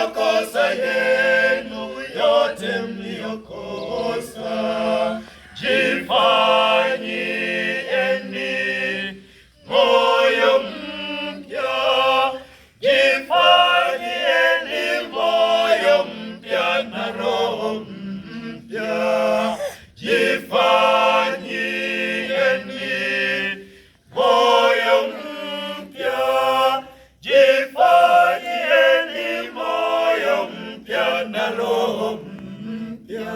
makosa yenu yote mliokosa. Jifanyieni moyo mpya, jifanyieni moyo mpya na roho mpya. Jifanyieni moyo mpya, jifanyieni moyo mpya na roho mpya.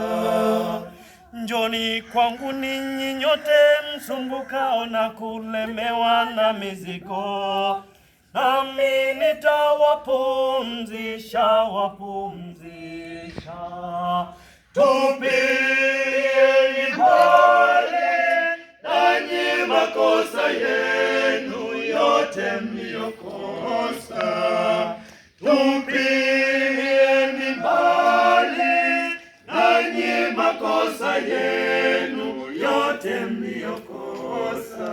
Njoni kwangu ninyi nyote msumbukao na kulemewa na mizigo, nami nitawapumzisha, wapumzisha. Tupilieni mbali nanyi makosa yenu yote mliokosa. Tupilieni mbali nanyi makosa yenu yote mliokosa.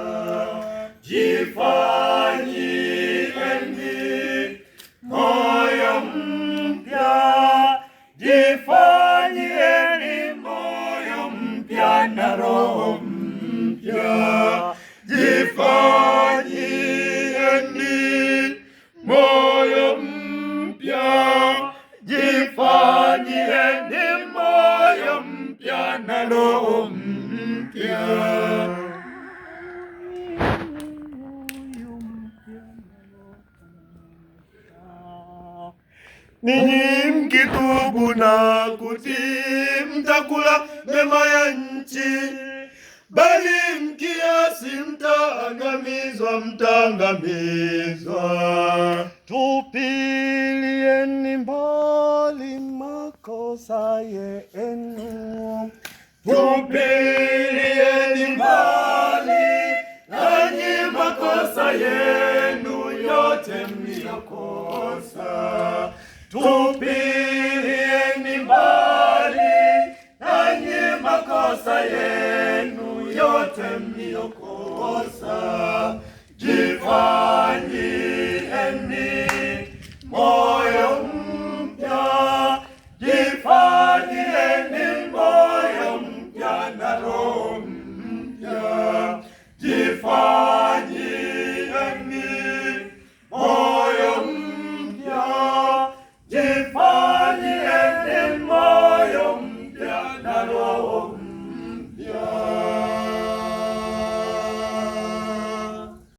Jifanyieni moyo mpya, jifanyieni moyo mpya na roho mpya. Jifanyieni moyo mpya, jifanyieni moyo mpya na roho mpya. Ninyi mkitubu na kutii, mtakula mema ya nchi, bali mkiasi mtaangamizwa, mtaangamizwa. Tupilieni mbali makosa yenu, tupilieni mbali nanyi makosa yenu yote mliokosa. Tupilieni mbali nanyi makosa yenu yote mliokosa.